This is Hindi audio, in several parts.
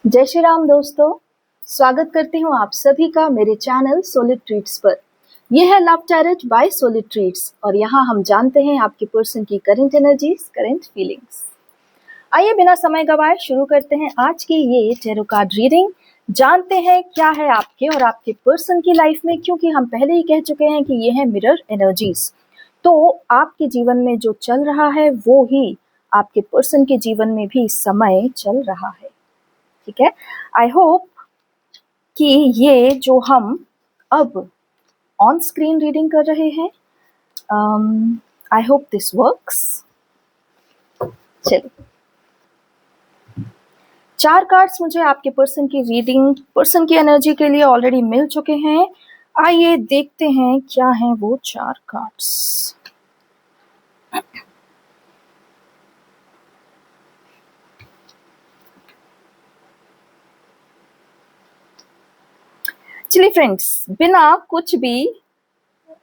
जय श्री राम दोस्तों, स्वागत करती हूँ आप सभी का मेरे चैनल सोलिड ट्रीट्स पर। यह है love tarot by solid treats और यहाँ हम जानते हैं आपके पर्सन की करंट एनर्जीज, करंट फीलिंग्स। आइए बिना समय गवाए शुरू करते हैं आज की ये टैरो कार्ड रीडिंग। जानते हैं क्या है आपके और आपके पर्सन की लाइफ में, क्योंकि हम पहले ही कह चुके हैं कि ये है मिरर एनर्जीज। तो आपके जीवन में जो चल रहा है वो ही आपके पर्सन के जीवन में भी इस समय चल रहा है। ठीक है, आई होप कि ये जो हम अब ऑन स्क्रीन रीडिंग कर रहे हैं, आई होप दिस वर्क्स। चलिए, 4 कार्ड्स मुझे आपके पर्सन की रीडिंग, पर्सन की एनर्जी के लिए ऑलरेडी मिल चुके हैं। आइए देखते हैं क्या हैं वो 4 कार्ड्स। चलिए फ्रेंड्स, बिना कुछ भी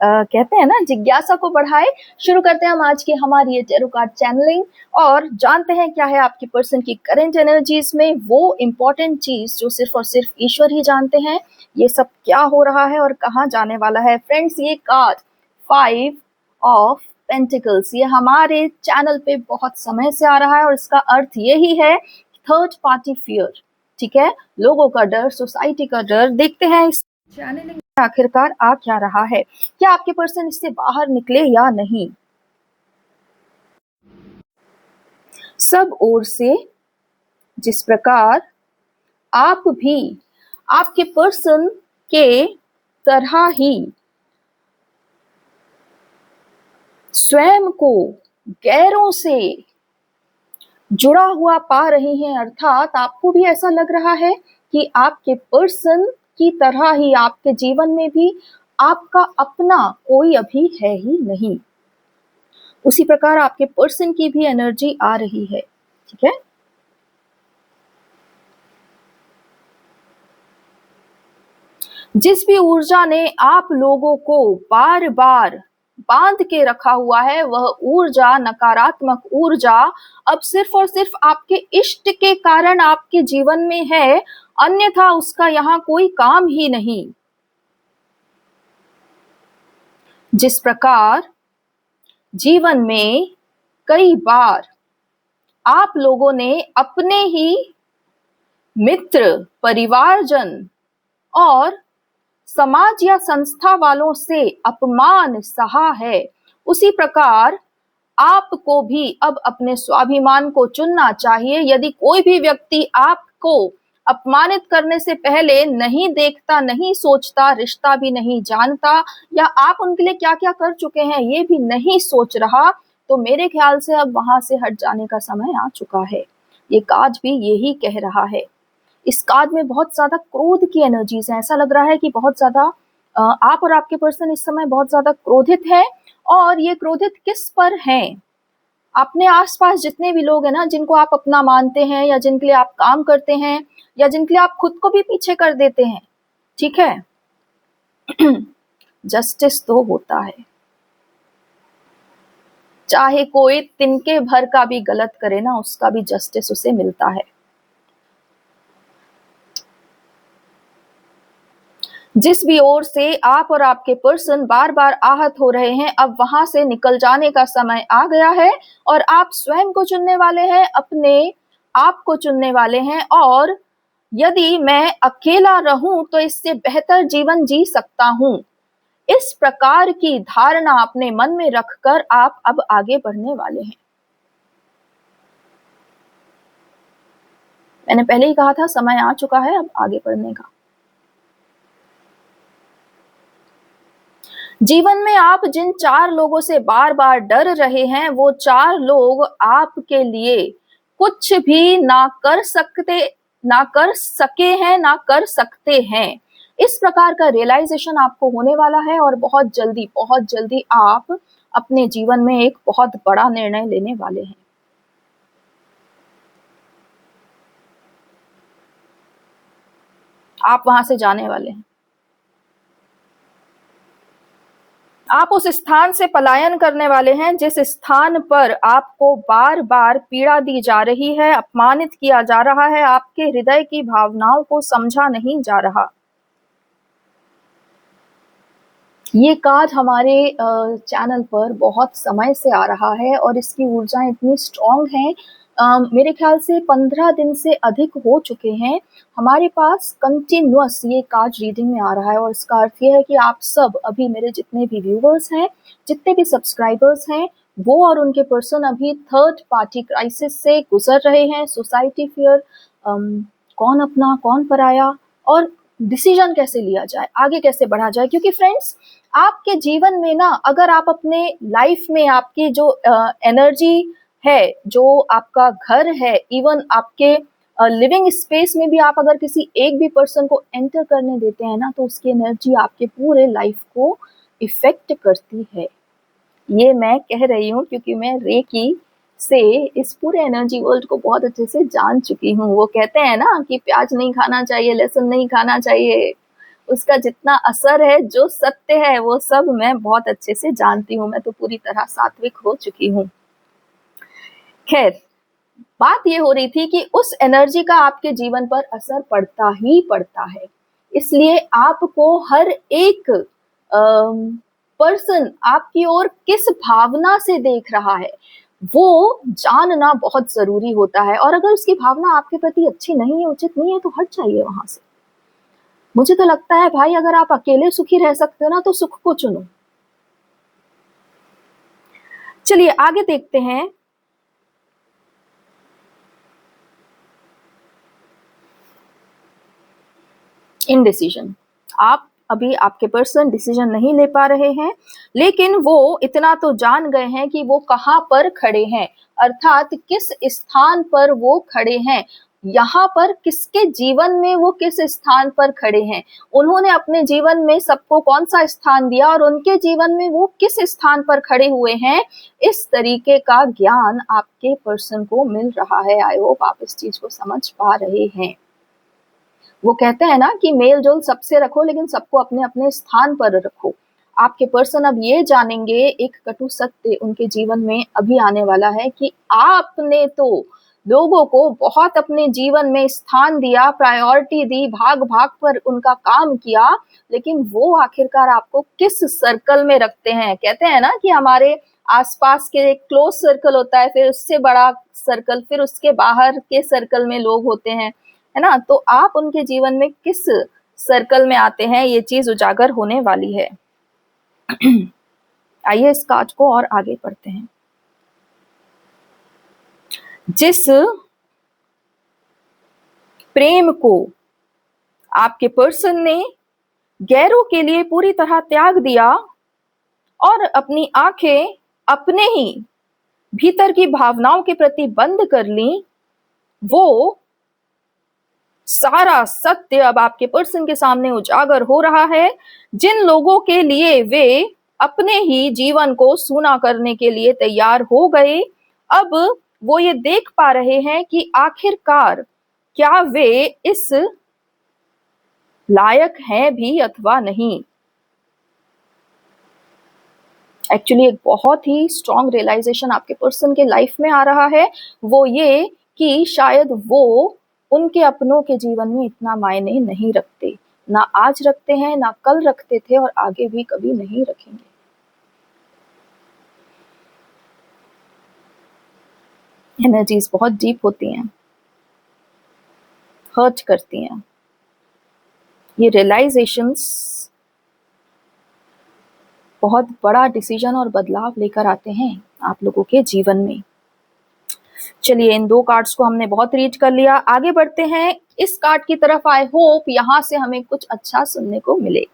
कहते हैं ना जिज्ञासा को बढ़ाए, शुरू करते हैं हम आज की हमारी ये टैरो कार्ड चैनलिंग और जानते हैं क्या है आपकी पर्सन की करंट एनर्जीज में वो इम्पोर्टेंट चीज जो सिर्फ और सिर्फ ईश्वर ही जानते हैं। ये सब क्या हो रहा है और कहाँ जाने वाला है। फ्रेंड्स, ये कार्ड 5 ऑफ पेंटिकल्स ये हमारे चैनल पे बहुत समय से आ रहा है और इसका अर्थ यही है, थर्ड पार्टी फियर। ठीक है, लोगों का डर, सोसाइटी का डर। देखते हैं इस चैनलिंग आखिरकार आ क्या रहा है, क्या आपके पर्सन इससे बाहर निकले या नहीं। सब ओर से जिस प्रकार आप भी आपके पर्सन के तरह ही स्वयं को गैरों से जुड़ा हुआ पा रही हैं, अर्थात आपको भी ऐसा लग रहा है कि आपके पर्सन की तरह ही आपके जीवन में भी आपका अपना कोई अभी है ही नहीं। उसी प्रकार आपके पर्सन की भी एनर्जी आ रही है। ठीक है, जिस भी ऊर्जा ने आप लोगों को बार बार बांध के रखा हुआ है, वह ऊर्जा, नकारात्मक ऊर्जा, अब सिर्फ और सिर्फ आपके इष्ट के कारण आपके जीवन में है, अन्यथा उसका यहाँ कोई काम ही नहीं। जिस प्रकार जीवन में कई बार आप लोगों ने अपने ही मित्र, परिवारजन और समाज या संस्था वालों से अपमान सहा है, उसी प्रकार आपको भी अब अपने स्वाभिमान को चुनना चाहिए। यदि कोई भी व्यक्ति आपको अपमानित करने से पहले नहीं देखता, नहीं सोचता, रिश्ता भी नहीं जानता, या आप उनके लिए क्या क्या कर चुके हैं ये भी नहीं सोच रहा, तो मेरे ख्याल से अब वहां से हट जाने का समय आ चुका है। ये कार्ड भी यही कह रहा है। इस कार्ड में बहुत ज्यादा क्रोध की एनर्जीज है। ऐसा लग रहा है कि बहुत ज्यादा आप और आपके पर्सन इस समय बहुत ज्यादा क्रोधित है। और ये क्रोधित किस पर हैं? अपने आसपास जितने भी लोग हैं ना, जिनको आप अपना मानते हैं या जिनके लिए आप काम करते हैं या जिनके लिए आप खुद को भी पीछे कर देते हैं। ठीक है, जस्टिस तो होता है, चाहे कोई तिनके भर का भी गलत करे ना, उसका भी जस्टिस उसे मिलता है। जिस भी ओर से आप और आपके पर्सन बार बार आहत हो रहे हैं, अब वहां से निकल जाने का समय आ गया है और आप स्वयं को चुनने वाले हैं, अपने आप को चुनने वाले हैं। और यदि मैं अकेला रहूं तो इससे बेहतर जीवन जी सकता हूं, इस प्रकार की धारणा अपने मन में रखकर आप अब आगे बढ़ने वाले हैं। मैंने पहले ही कहा था, समय आ चुका है अब आगे बढ़ने का। जीवन में आप जिन 4 लोगों से बार बार डर रहे हैं, वो 4 लोग आपके लिए कुछ भी ना कर सके हैं, ना कर सकते हैं। इस प्रकार का रियलाइजेशन आपको होने वाला है और बहुत जल्दी आप अपने जीवन में एक बहुत बड़ा निर्णय लेने वाले हैं। आप वहां से जाने वाले हैं, आप उस स्थान से पलायन करने वाले हैं जिस स्थान पर आपको बार बार पीड़ा दी जा रही है, अपमानित किया जा रहा है, आपके हृदय की भावनाओं को समझा नहीं जा रहा। ये कार्ड हमारे चैनल पर बहुत समय से आ रहा है और इसकी ऊर्जा इतनी स्ट्रॉन्ग है। मेरे ख्याल से 15 दिन से अधिक हो चुके हैं हमारे पास कंटिन्यूअस ये कार्ड रीडिंग में आ रहा है। और इसका अर्थ ये है कि आप सब अभी, मेरे जितने भी व्यूवर्स हैं, जितने भी सब्सक्राइबर्स हैं, वो और उनके पर्सन अभी थर्ड पार्टी क्राइसिस से गुजर रहे हैं। सोसाइटी फियर, कौन अपना कौन पराया, और डिसीजन कैसे लिया जाए, आगे कैसे बढ़ा जाए। क्योंकि फ्रेंड्स, आपके जीवन में ना, अगर आप अपने लाइफ में आपकी जो एनर्जी है, जो आपका घर है, इवन आपके लिविंग स्पेस में भी आप अगर किसी एक भी पर्सन को एंटर करने देते हैं ना, तो उसकी एनर्जी आपके पूरे लाइफ को इफेक्ट करती है। ये मैं कह रही हूँ क्योंकि मैं रेकी से इस पूरे एनर्जी वर्ल्ड को बहुत अच्छे से जान चुकी हूँ। वो कहते हैं ना कि प्याज नहीं खाना चाहिए, लहसुन नहीं खाना चाहिए, उसका जितना असर है, जो सत्य है, वो सब मैं बहुत अच्छे से जानती हूँ। मैं तो पूरी तरह सात्विक हो चुकी हूँ। खैर, बात ये हो रही थी कि उस एनर्जी का आपके जीवन पर असर पड़ता ही पड़ता है। इसलिए आपको हर एक पर्सन आपकी ओर किस भावना से देख रहा है, वो जानना बहुत जरूरी होता है। और अगर उसकी भावना आपके प्रति अच्छी नहीं है, उचित नहीं है, तो हट जाइए वहां से। मुझे तो लगता है भाई, अगर आप अकेले सुखी रह सकते हो ना, तो सुख को चुनो। चलिए आगे देखते हैं। इनडिसीजन, आप अभी, आपके पर्सन डिसीजन नहीं ले पा रहे हैं, लेकिन वो इतना तो जान गए हैं कि वो कहाँ पर खड़े हैं, अर्थात किस स्थान पर वो खड़े हैं, यहाँ पर किसके जीवन में वो किस स्थान पर खड़े हैं, उन्होंने अपने जीवन में सबको कौन सा स्थान दिया और उनके जीवन में वो किस स्थान पर खड़े हुए हैं। इस तरीके का ज्ञान आपके पर्सन को मिल रहा है। आई होप आप इस चीज को समझ पा रहे हैं। वो कहते हैं ना कि मेल जोल सबसे रखो, लेकिन सबको अपने अपने स्थान पर रखो। आपके पर्सन अब ये जानेंगे, एक कटु सत्य उनके जीवन में अभी आने वाला है कि आपने तो लोगों को बहुत अपने जीवन में स्थान दिया, प्रायोरिटी दी, भाग भाग पर उनका काम किया, लेकिन वो आखिरकार आपको किस सर्कल में रखते हैं। कहते हैं ना कि हमारे आसपास के एक क्लोज सर्कल होता है, फिर उससे बड़ा सर्कल, फिर उसके बाहर के सर्कल में लोग होते हैं, है ना। तो आप उनके जीवन में किस सर्कल में आते हैं, ये चीज उजागर होने वाली है। आइए इस कार्ड को और आगे पढ़ते हैं। जिस प्रेम को आपके पर्सन ने गैरों के लिए पूरी तरह त्याग दिया और अपनी आंखें अपने ही भीतर की भावनाओं के प्रति बंद कर ली, वो सारा सत्य अब आपके पर्सन के सामने उजागर हो रहा है। जिन लोगों के लिए वे अपने ही जीवन को सूना करने के लिए तैयार हो गए, अब वो ये देख पा रहे हैं कि आखिरकार क्या वे इस लायक हैं भी अथवा नहीं। एक्चुअली एक बहुत ही स्ट्रॉन्ग रियलाइजेशन आपके पर्सन के लाइफ में आ रहा है, वो ये कि शायद वो उनके अपनों के जीवन में इतना मायने नहीं रखते, ना आज रखते हैं, ना कल रखते थे, और आगे भी कभी नहीं रखेंगे। एनर्जीज बहुत डीप होती हैं, हर्ट करती हैं। ये रियलाइजेशंस बहुत बड़ा डिसीजन और बदलाव लेकर आते हैं आप लोगों के जीवन में। चलिए, इन दो कार्ड्स को हमने बहुत रीड कर लिया, आगे बढ़ते हैं इस कार्ड की तरफ। आई होप यहां से हमें कुछ अच्छा सुनने को मिले।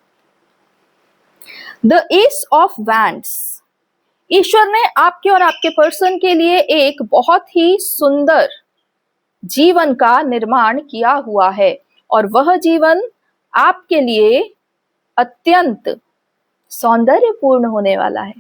The ace of wands. ईश्वर ने आपके और आपके पर्सन के लिए एक बहुत ही सुंदर जीवन का निर्माण किया हुआ है, और वह जीवन आपके लिए अत्यंत सौंदर्यपूर्ण होने वाला है।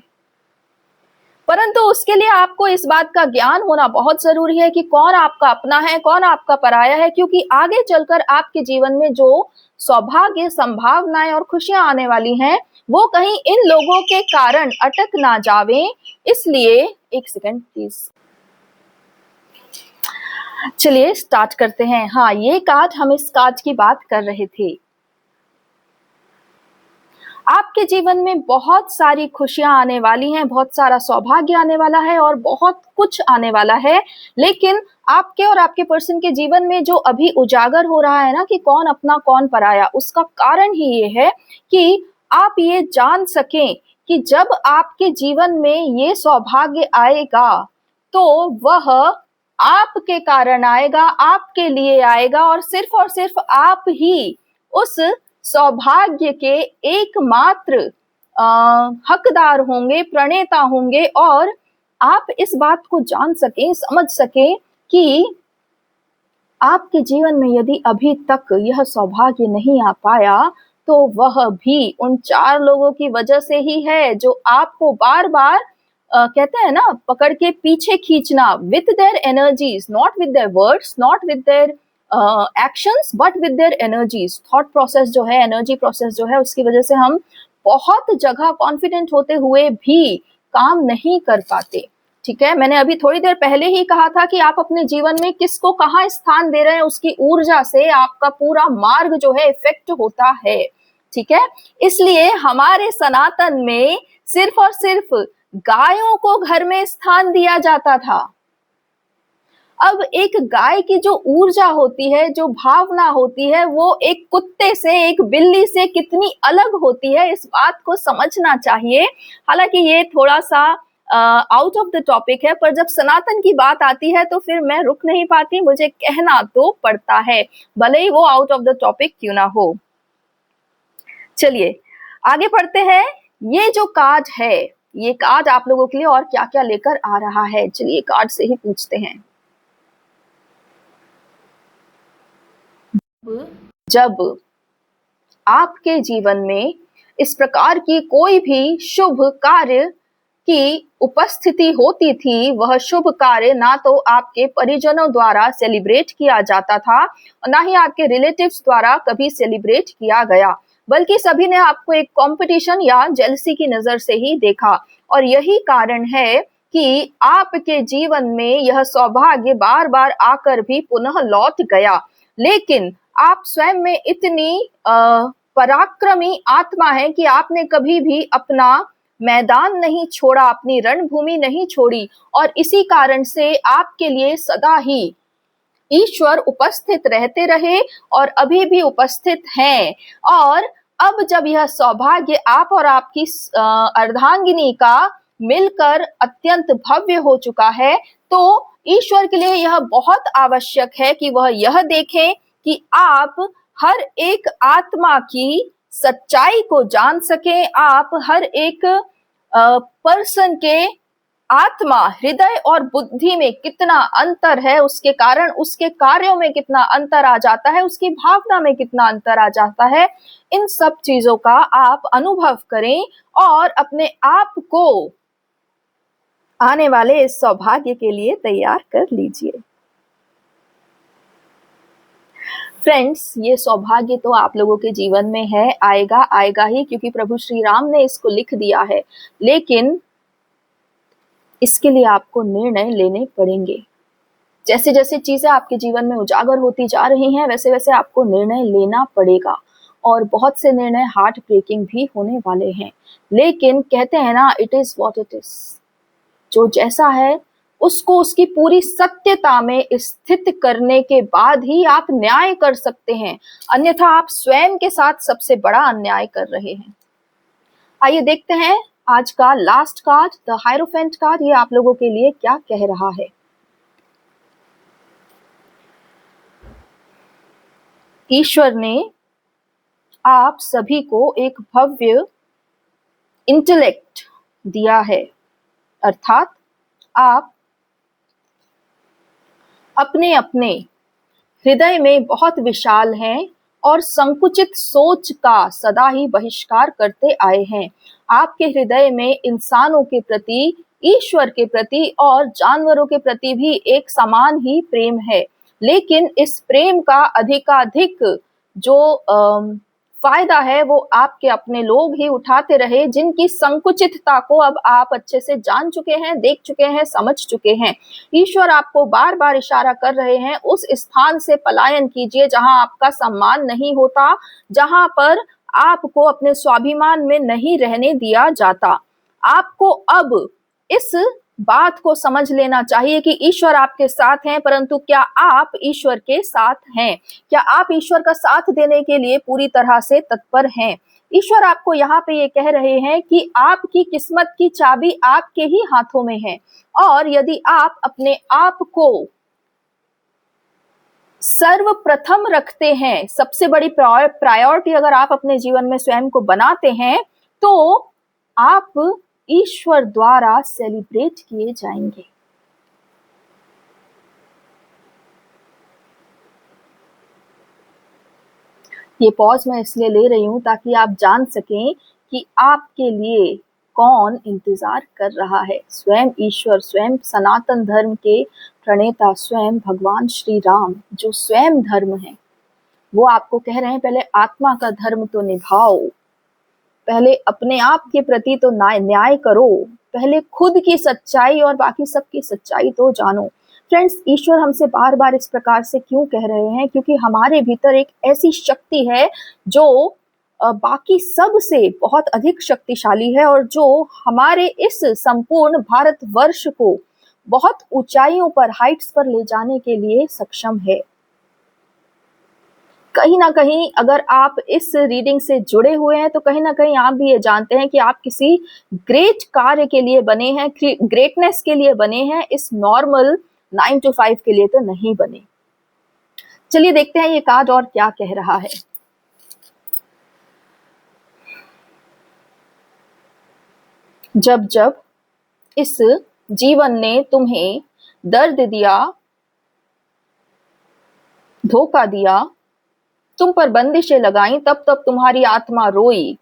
परंतु उसके लिए आपको इस बात का ज्ञान होना बहुत जरूरी है कि कौन आपका अपना है, कौन आपका पराया है, क्योंकि आगे चलकर आपके जीवन में जो सौभाग्य, संभावनाएं और खुशियां आने वाली हैं, वो कहीं इन लोगों के कारण अटक ना जावे। इसलिए एक सेकंड प्लीज, चलिए स्टार्ट करते हैं। हाँ, ये कार्ड, हम इस कार्ड की बात कर रहे थे। आपके जीवन में बहुत सारी खुशियां आने वाली हैं, बहुत सारा सौभाग्य आने वाला है और बहुत कुछ आने वाला है, लेकिन आपके और आपके पर्सन के जीवन में जो अभी उजागर हो रहा है ना कि कौन अपना कौन पराया, उसका कारण ही ये है कि आप ये जान सकें कि जब आपके जीवन में ये सौभाग्य आएगा तो वह आपके कारण आएगा, आपके लिए आएगा और सिर्फ आप ही उस सौभाग्य के एकमात्र हकदार होंगे, प्रणेता होंगे। और आप इस बात को जान सकें, समझ सकें कि आपके जीवन में यदि अभी तक यह सौभाग्य नहीं आ पाया तो वह भी उन 4 लोगों की वजह से ही है, जो आपको बार बार कहते हैं ना, पकड़ के पीछे खींचना, with their energies, not with their words, not with their actions, but with their energies. Thought process जो है, एनर्जी प्रोसेस जो है, उसकी वजह से हम बहुत जगह कॉन्फिडेंट होते हुए भी काम नहीं कर पाते। ठीक है, मैंने अभी थोड़ी देर पहले ही कहा था कि आप अपने जीवन में किसको कहाँ स्थान दे रहे हैं, उसकी ऊर्जा से आपका पूरा मार्ग जो है इफेक्ट होता है। ठीक है, इसलिए हमारे सनातन में सिर्फ और सिर्फ गायों को घर में स्थान दिया जाता था। अब एक गाय की जो ऊर्जा होती है, जो भावना होती है, वो एक कुत्ते से, एक बिल्ली से कितनी अलग होती है, इस बात को समझना चाहिए। हालांकि ये थोड़ा सा आउट ऑफ द टॉपिक है, पर जब सनातन की बात आती है तो फिर मैं रुक नहीं पाती, मुझे कहना तो पड़ता है, भले ही वो आउट ऑफ द टॉपिक क्यों ना हो। चलिए आगे बढ़ते हैं। ये जो कार्ड है, ये कार्ड आप लोगों के लिए और क्या क्या लेकर आ रहा है, चलिए कार्ड से ही पूछते हैं। जब आपके जीवन में इस प्रकार की कोई भी शुभ कार्य की उपस्थिति होती थी, वह शुभ कार्य ना तो आपके परिजनों द्वारा सेलिब्रेट किया जाता था और ना ही आपके रिलेटिव्स द्वारा कभी सेलिब्रेट किया गया, बल्कि सभी ने आपको एक कंपटीशन या जेलसी की नजर से ही देखा। और यही कारण है कि आपके जीवन में यह सौभाग्य बार बार आकर भी पुनः लौट गया। लेकिन आप स्वयं में इतनी पराक्रमी आत्मा है कि आपने कभी भी अपना मैदान नहीं छोड़ा, अपनी रणभूमि नहीं छोड़ी, और इसी कारण से आपके लिए सदा ही ईश्वर उपस्थित रहते रहे और अभी भी उपस्थित हैं। और अब जब यह सौभाग्य आप और आपकी अर्धांगिनी का मिलकर अत्यंत भव्य हो चुका है, तो ईश्वर के लिए यह बहुत आवश्यक है कि वह यह देखें कि आप हर एक आत्मा की सच्चाई को जान सकें, आप हर एक पर्सन के आत्मा, हृदय और बुद्धि में कितना अंतर है, उसके कारण उसके कार्यों में कितना अंतर आ जाता है, उसकी भावना में कितना अंतर आ जाता है। इन सब चीजों का आप अनुभव करें और अपने आप को आने वाले इस सौभाग्य के लिए तैयार कर लीजिए। फ्रेंड्स, ये सौभाग्य तो आप लोगों के जीवन में है, आएगा ही, क्योंकि प्रभु श्री राम ने इसको लिख दिया है। लेकिन इसके लिए आपको निर्णय लेने पड़ेंगे। जैसे जैसे चीजें आपके जीवन में उजागर होती जा रही हैं, वैसे वैसे आपको निर्णय लेना पड़ेगा और बहुत से निर्णय हार्ट ब्रेकिंग भी होने वाले हैं। लेकिन कहते हैं ना, it is what it is. जो जैसा है उसको उसकी पूरी सत्यता में स्थित करने के बाद ही आप न्याय कर सकते हैं, अन्यथा आप स्वयं के साथ सबसे बड़ा अन्याय कर रहे हैं। आइए देखते हैं आज का last card, the hierophant card, ये आप लोगों के लिए क्या कह रहा है। ईश्वर ने आप सभी को एक भव्य इंटेलेक्ट दिया है, अर्थात आप अपने अपने हृदय में बहुत विशाल हैं और संकुचित सोच का सदा ही बहिष्कार करते आए हैं। आपके हृदय में इंसानों के प्रति ईश्वर के प्रति और जानवरों के प्रति भी एक समान ही प्रेम है। लेकिन इस प्रेम का अधिकाधिक जो फायदा है वो आपके अपने लोग ही उठाते रहे, जिनकी संकुचितता को अब आप अच्छे से जान चुके हैं, देख चुके हैं, समझ चुके हैं। ईश्वर आपको बार बार इशारा कर रहे हैं, उस स्थान से पलायन कीजिए जहां आपका सम्मान नहीं होता, जहां पर आपको अपने स्वाभिमान में नहीं रहने दिया जाता। आपको अब इस बात को समझ लेना चाहिए कि ईश्वर आपके साथ हैं, परंतु क्या आप ईश्वर के साथ हैं? क्या आप ईश्वर का साथ देने के लिए पूरी तरह से तत्पर हैं? ईश्वर आपको यहाँ पे ये कह रहे हैं कि आपकी किस्मत की चाबी आपके ही हाथों में है, और यदि आप अपने आप को सर्वप्रथम रखते हैं, सबसे बड़ी प्रायोरिटी अगर आप अपने जीवन में स्वयं को बनाते हैं, तो आप ईश्वर द्वारा सेलिब्रेट किए जाएंगे। ये पॉज मैं इसलिए ले रही हूं ताकि आप जान सकें कि आपके लिए कौन इंतजार कर रहा है। स्वयं ईश्वर, स्वयं सनातन धर्म के प्रणेता, स्वयं भगवान श्री राम जो स्वयं धर्म है, वो आपको कह रहे हैं पहले आत्मा का धर्म तो निभाओ, पहले अपने आप के प्रति तो न्याय करो, पहले खुद की सच्चाई और बाकी सबकी सच्चाई तो जानो। फ्रेंड्स, ईश्वर हमसे बार बार इस प्रकार से क्यों कह रहे हैं? क्योंकि हमारे भीतर एक ऐसी शक्ति है जो बाकी सब से बहुत अधिक शक्तिशाली है, और जो हमारे इस संपूर्ण भारतवर्ष को बहुत ऊंचाइयों पर, हाइट्स पर ले जाने के लिए सक्षम है। कहीं ना कहीं अगर आप इस रीडिंग से जुड़े हुए हैं तो कहीं ना कहीं आप भी ये जानते हैं कि आप किसी ग्रेट कार्य के लिए बने हैं, ग्रेटनेस के लिए बने हैं, इस नॉर्मल 9 to 5 के लिए तो नहीं बने। चलिए देखते हैं ये कार्ड और क्या कह रहा है। जब जब इस जीवन ने तुम्हें दर्द दिया, धोखा दिया, तुम पर बंदिशें लगाई, तब तब तुम्हारी आत्मा रोई,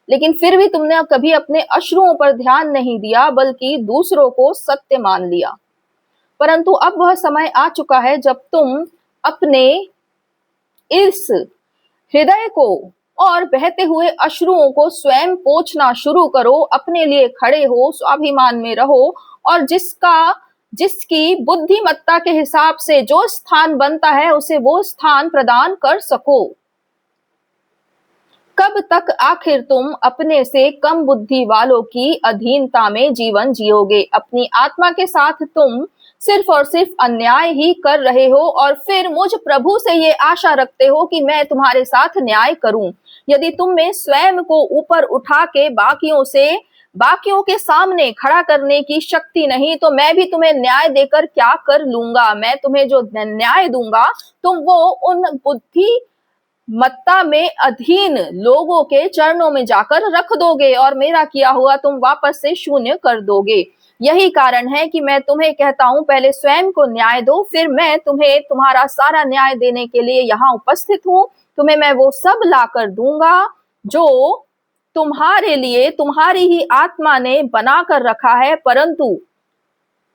लेकिन फिर भी तुमने कभी अपने अश्रुओं पर ध्यान नहीं दिया, बल्कि दूसरों को सत्य मान लिया। परंतु अब वह समय आ चुका है जब तुम अपने इस हृदय को और बहते हुए अश्रुओं को स्वयं पोंछना शुरू करो, अपने लिए खड़े हो, स्वाभिमान में रहो, और जिसकी बुद्धिमत्ता के हिसाब से जो स्थान बनता है उसे वो स्थान प्रदान कर सको। कब तक आखिर तुम अपने से कम बुद्धि वालों की अधीनता में जीवन जियोगे? अपनी आत्मा के साथ तुम सिर्फ और सिर्फ अन्याय ही कर रहे हो, और फिर मुझ प्रभु से ये आशा रखते हो कि मैं तुम्हारे साथ न्याय करूं। यदि तुम में स्वयं को ऊपर उठा के बाकियों के सामने खड़ा करने की शक्ति नहीं, तो मैं भी तुम्हें न्याय देकर क्या कर लूंगा? मैं तुम्हें जो न्याय दूंगा तुम वो उन बुद्धिमत्ता में अधीन लोगों के चरणों में जाकर रख दोगे, और मेरा किया हुआ तुम वापस से शून्य कर दोगे। यही कारण है कि मैं तुम्हें कहता हूं, पहले स्वयं को न्याय दो, फिर मैं तुम्हें तुम्हारा सारा न्याय देने के लिए यहाँ उपस्थित हूं। तुम्हें मैं वो सब ला कर दूंगा जो तुम्हारे लिए तुम्हारी ही आत्मा ने बना कर रखा है, परंतु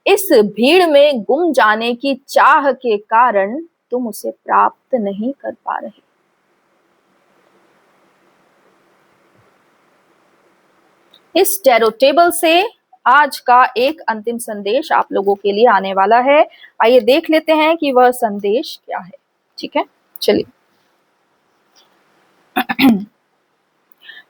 इस भीड़ में गुम जाने की चाह के कारण तुम उसे प्राप्त नहीं कर पा रहे। इस टैरो टेबल से आज का एक अंतिम संदेश आप लोगों के लिए आने वाला है। आइए देख लेते हैं कि वह संदेश क्या है। ठीक है, चलिए।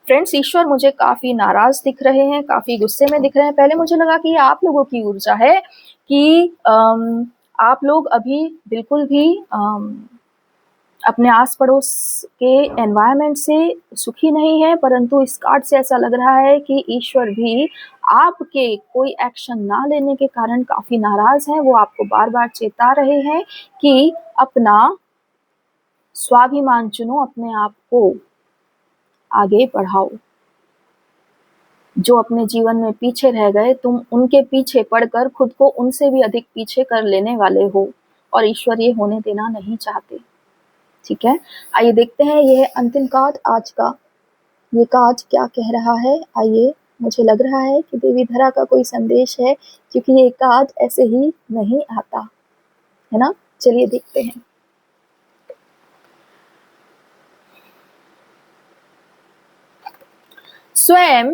फ्रेंड्स, ईश्वर मुझे काफी नाराज दिख रहे हैं, काफी गुस्से में दिख रहे हैं। पहले मुझे लगा कि ये आप लोगों की ऊर्जा है कि आप लोग अभी बिल्कुल भी अपने आस पड़ोस के एनवायरनमेंट से सुखी नहीं है, परंतु इस कार्ड से ऐसा लग रहा है कि ईश्वर भी आपके कोई एक्शन ना लेने के कारण काफी नाराज हैं। वो आपको बार बार चेता रहे हैं कि अपना स्वाभिमान चुनो, अपने आप को आगे बढ़ाओ। जो अपने जीवन में पीछे रह गए, तुम उनके पीछे पड़कर खुद को उनसे भी अधिक पीछे कर लेने वाले हो, और ईश्वर ये होने देना नहीं चाहते। ठीक है, आइए देखते हैं यह अंतिम कार्ड आज का, ये कार्ड क्या कह रहा है। आइए मुझे लग रहा है कि देवी धरा का कोई संदेश है, क्योंकि ये कार्ड ऐसे ही नहीं आता है ना। चलिए देखते हैं। स्वयं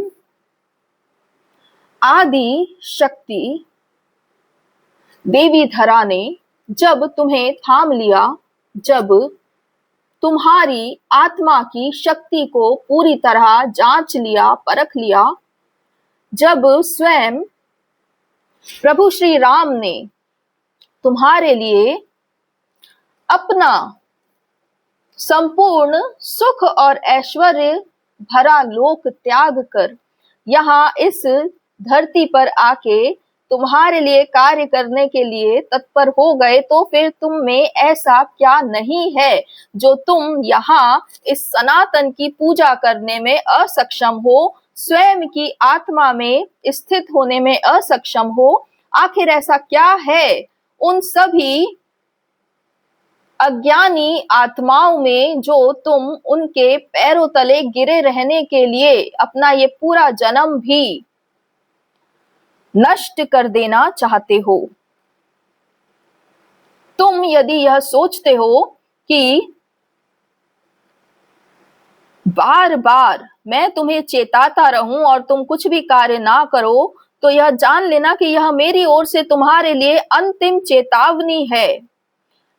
आदि शक्ति देवी धरा ने जब तुम्हें थाम लिया, जब तुम्हारी आत्मा की शक्ति को पूरी तरह जांच लिया, परख लिया, जब स्वयं प्रभु श्री राम ने तुम्हारे लिए अपना संपूर्ण सुख और ऐश्वर्य भरा लोक त्याग कर यहाँ इस धरती पर आके तुम्हारे लिए कार्य करने के लिए तत्पर हो गए, तो फिर तुम में ऐसा क्या नहीं है जो तुम यहाँ इस सनातन की पूजा करने में असक्षम हो, स्वयं की आत्मा में स्थित होने में असक्षम हो। आखिर ऐसा क्या है उन सभी अज्ञानी आत्माओं में जो तुम उनके पैरों तले गिरे रहने के लिए अपना ये पूरा जन्म भी नष्ट कर देना चाहते हो? तुम यदि यह सोचते हो कि बार बार मैं तुम्हें चेताता रहूं और तुम कुछ भी कार्य ना करो, तो यह जान लेना कि यह मेरी ओर से तुम्हारे लिए अंतिम चेतावनी है।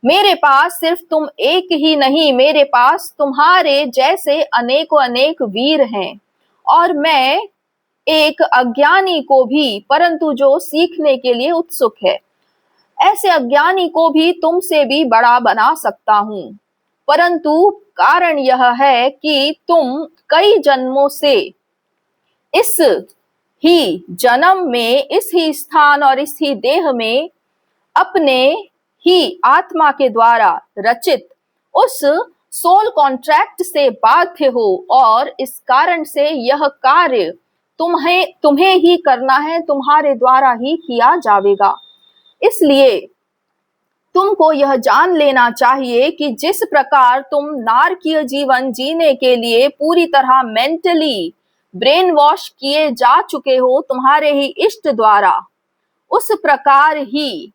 मेरे पास सिर्फ तुम एक ही नहीं, मेरे पास तुम्हारे जैसे अनेकों अनेक वीर हैं, और मैं एक अज्ञानी को भी, परंतु जो सीखने के लिए उत्सुक है, ऐसे अज्ञानी को भी तुमसे भी बड़ा बना सकता हूं। परंतु कारण यह है कि तुम कई जन्मों से इस ही जन्म में, इस ही स्थान और इस ही देह में अपने ही आत्मा के द्वारा रचित उस सोल कॉन्ट्रैक्ट से बाध्य हो, और इस कारण से यह कार्य तुम्हें ही करना है, तुम्हारे द्वारा ही किया जाएगा। इसलिए तुमको यह जान लेना चाहिए कि जिस प्रकार तुम नारकीय जीवन जीने के लिए पूरी तरह मेंटली ब्रेन वॉश किए जा चुके हो तुम्हारे ही इष्ट द्वारा, उस प्रकार ही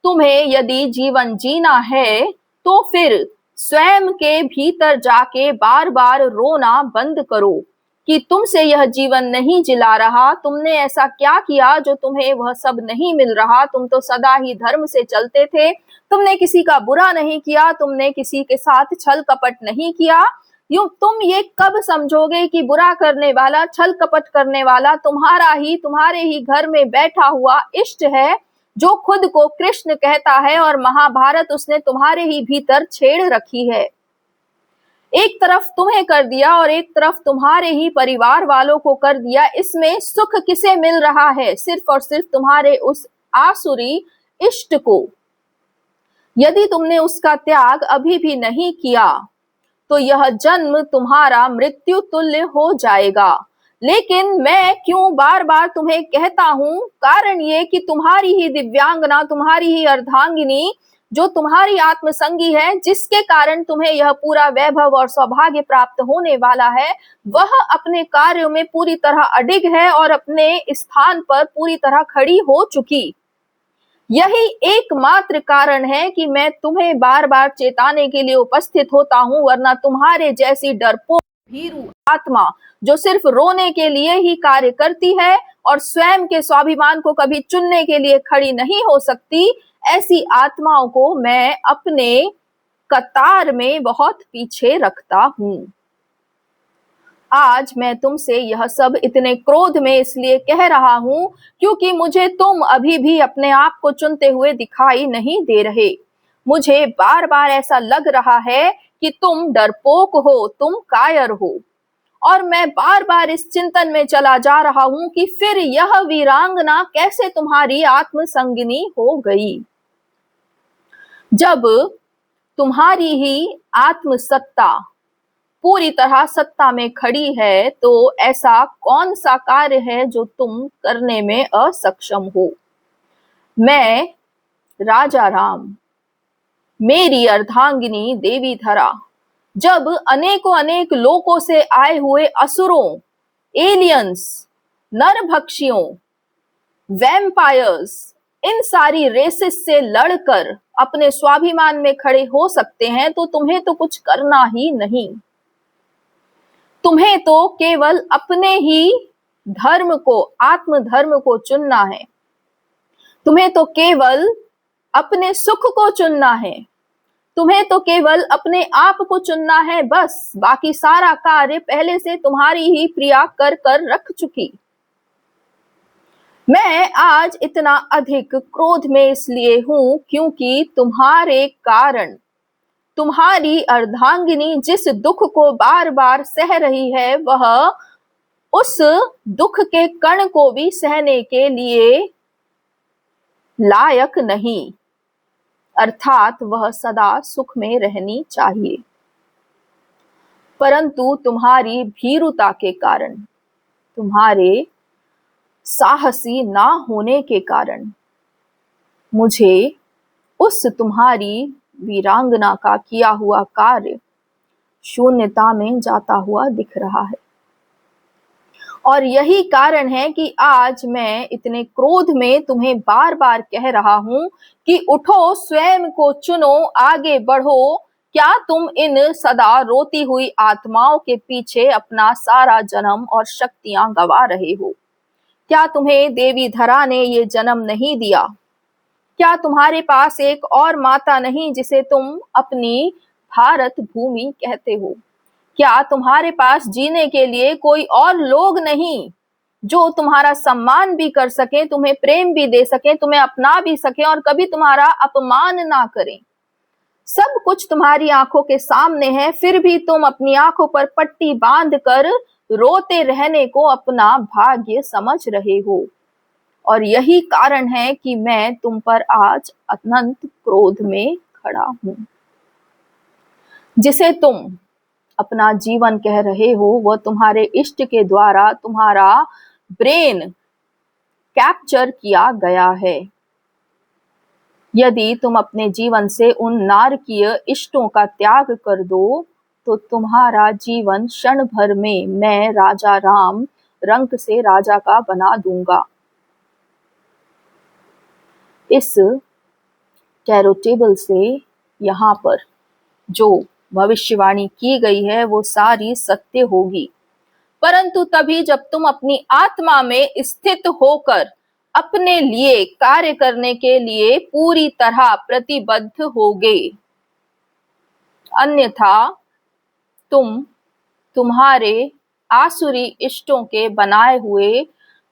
तुम्हें यदि जीवन जीना है तो फिर स्वयं के भीतर जाके बार बार रोना बंद करो कि तुमसे यह जीवन नहीं जिला रहा, तुमने ऐसा क्या किया जो तुम्हें वह सब नहीं मिल रहा। तुम तो सदा ही धर्म से चलते थे, तुमने किसी का बुरा नहीं किया, तुमने किसी के साथ छल कपट नहीं किया। यूं तुम ये कब समझोगे कि बुरा करने वाला, छल कपट करने वाला तुम्हारे ही घर में बैठा हुआ इष्ट है, जो खुद को कृष्ण कहता है, और महाभारत उसने तुम्हारे ही भीतर छेड़ रखी है। एक तरफ तुम्हें कर दिया और एक तरफ तुम्हारे ही परिवार वालों को कर दिया। इसमें सुख किसे मिल रहा है? सिर्फ और सिर्फ तुम्हारे उस आसुरी इष्ट को। यदि तुमने उसका त्याग अभी भी नहीं किया तो यह जन्म तुम्हारा मृत्यु तुल्य हो जाएगा। लेकिन मैं क्यों बार बार तुम्हें कहता हूं? कारण ये कि तुम्हारी ही दिव्यांगना, तुम्हारी ही अर्धांगिनी, जो तुम्हारी आत्मसंगी है, जिसके कारण तुम्हें यह पूरा वैभव और सौभाग्य प्राप्त होने वाला है, वह अपने कार्यों में पूरी तरह अडिग है और अपने स्थान पर पूरी तरह खड़ी हो चुकी। यही एकमात्र कारण है कि मैं तुम्हें बार बार चेताने के लिए उपस्थित होता हूं, वरना तुम्हारे जैसी डरपोक भीरू आत्मा जो सिर्फ रोने के लिए ही कार्य करती है और स्वयं के स्वाभिमान को कभी चुनने के लिए खड़ी नहीं हो सकती, ऐसी आत्माओं को मैं अपने कतार में बहुत पीछे रखता हूं। आज मैं तुमसे यह सब इतने क्रोध में इसलिए कह रहा हूं क्योंकि मुझे तुम अभी भी अपने आप को चुनते हुए दिखाई नहीं दे रहे। मुझे बार बार ऐसा लग रहा है कि तुम डरपोक हो, तुम कायर हो, और मैं बार बार इस चिंतन में चला जा रहा हूं कि फिर यह वीरांगना कैसे तुम्हारी आत्मसंगिनी हो गई। जब तुम्हारी ही आत्मसत्ता पूरी तरह सत्ता में खड़ी है तो ऐसा कौन सा कार्य है जो तुम करने में असक्षम हो? मैं राजा राम, मेरी अर्धांगिनी देवी धरा, जब अनेकों अनेक लोकों से आए हुए असुरों, एलियंस नरभक्षियों, वैम्पायर्स, इन सारी रेसेस से लड़कर अपने स्वाभिमान में खड़े हो सकते हैं, तो तुम्हें तो कुछ करना ही नहीं। तुम्हें तो केवल अपने ही धर्म को, आत्म धर्म को चुनना है। तुम्हें तो केवल अपने सुख को चुनना है। तुम्हें तो केवल अपने आप को चुनना है, बस। बाकी सारा कार्य पहले से तुम्हारी ही प्रिया कर कर रख चुकी। मैं आज इतना अधिक क्रोध में इसलिए हूं क्योंकि तुम्हारे कारण तुम्हारी अर्धांगिनी जिस दुख को बार बार सह रही है, वह उस दुख के कण को भी सहने के लिए लायक नहीं, अर्थात वह सदा सुख में रहनी चाहिए। परंतु तुम्हारी भीरुता के कारण, तुम्हारे साहसी ना होने के कारण मुझे उस तुम्हारी वीरांगना का किया हुआ कार्य शून्यता में जाता हुआ दिख रहा है। और यही कारण है कि आज मैं इतने क्रोध में तुम्हें बार बार कह रहा हूं कि उठो, स्वयं को चुनो, आगे बढ़ो। क्या तुम इन सदा रोती हुई आत्माओं के पीछे अपना सारा जन्म और शक्तियां गवा रहे हो? क्या तुम्हें देवी धरा ने ये जन्म नहीं दिया? क्या तुम्हारे पास एक और माता नहीं जिसे तुम अपनी भारत भूमि कहते हो? क्या तुम्हारे पास जीने के लिए कोई और लोग नहीं जो तुम्हारा सम्मान भी कर सके, तुम्हें प्रेम भी दे सके, तुम्हें अपना भी सके और कभी तुम्हारा अपमान ना करें? सब कुछ तुम्हारी आंखों के सामने है, फिर भी तुम अपनी आंखों पर पट्टी बांधकर रोते रहने को अपना भाग्य समझ रहे हो। और यही कारण है कि मैं तुम पर आज अनंत क्रोध में खड़ा हूं। जिसे तुम अपना जीवन कह रहे हो, वह तुम्हारे इष्ट के द्वारा तुम्हारा ब्रेन कैप्चर किया गया है। यदि तुम अपने जीवन से उन नारकीय इष्टों का त्याग कर दो, तो तुम्हारा जीवन क्षण भर में मैं राजा राम रंक से राजा का बना दूंगा। इस टैरो टेबल से यहाँ पर जो भविष्यवाणी की गई है वो सारी सत्य होगी, परंतु तभी जब तुम अपनी आत्मा में स्थित होकर अपने लिए कार्य करने के लिए पूरी तरह प्रतिबद्ध होगे। अन्यथा तुम तुम्हारे आसुरी इष्टों के बनाए हुए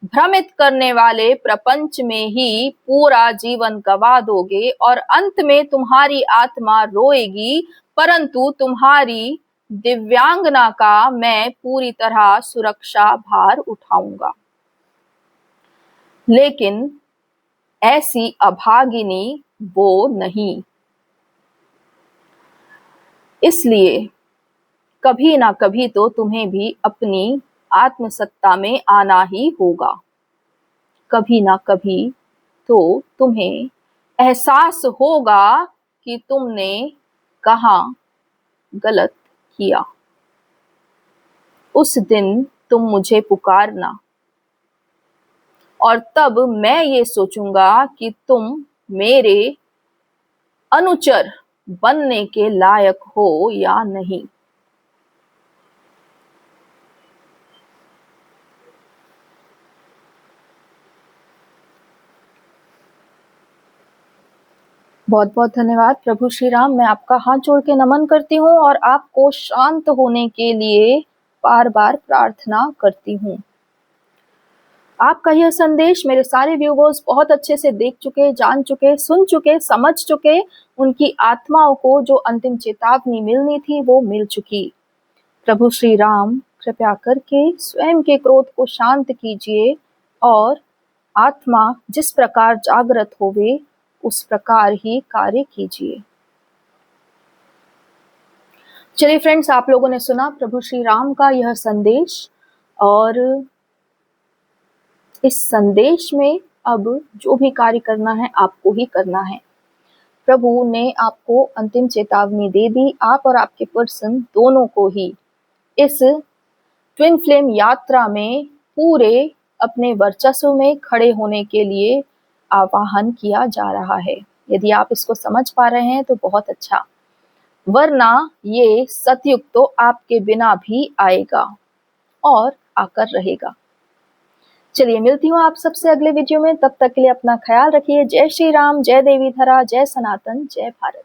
भ्रमित करने वाले प्रपंच में ही पूरा जीवन गवा दोगे और अंत में तुम्हारी आत्मा रोएगी, परंतु तुम्हारी दिव्यांगना का मैं पूरी तरह सुरक्षा भार उठाऊंगा। लेकिन ऐसी अभागिनी वो नहीं, इसलिए कभी ना कभी तो तुम्हें भी अपनी आत्मसत्ता में आना ही होगा। कभी ना कभी तो तुम्हें एहसास होगा कि तुमने कहाँ गलत किया। उस दिन तुम मुझे पुकारना और तब मैं ये सोचूंगा कि तुम मेरे अनुचर बनने के लायक हो या नहीं। बहुत बहुत धन्यवाद प्रभु श्री राम। मैं आपका हाथ जोड़ के नमन करती हूँ और आपको शांत होने के लिए बार बार प्रार्थना करती हूँ। आपका यह संदेश मेरे सारे व्यूवर्स बहुत अच्छे से देख चुके, जान चुके, सुन चुके, समझ चुके। उनकी आत्माओं को जो अंतिम चेतावनी मिलनी थी वो मिल चुकी। प्रभु श्री राम कृपया करके स्वयं के क्रोध को शांत कीजिए और आत्मा जिस प्रकार जागृत होवे उस प्रकार ही कार्य कीजिए। चलिए फ्रेंड्स, आप लोगों ने सुना प्रभु श्री राम का यह संदेश और इस संदेश में अब जो भी कार्य करना है आपको ही करना है। प्रभु ने आपको अंतिम चेतावनी दे दी, आप और आपके पर्सन दोनों को ही इस ट्विन फ्लेम यात्रा में पूरे अपने वर्चस्व में खड़े होने के लिए आह्वान किया जा रहा है। यदि आप इसको समझ पा रहे हैं तो बहुत अच्छा, वरना ये सतयुग तो आपके बिना भी आएगा और आकर रहेगा। चलिए मिलती हूँ आप सबसे अगले वीडियो में, तब तक के लिए अपना ख्याल रखिए। जय श्री राम, जय देवी धरा, जय सनातन, जय भारत।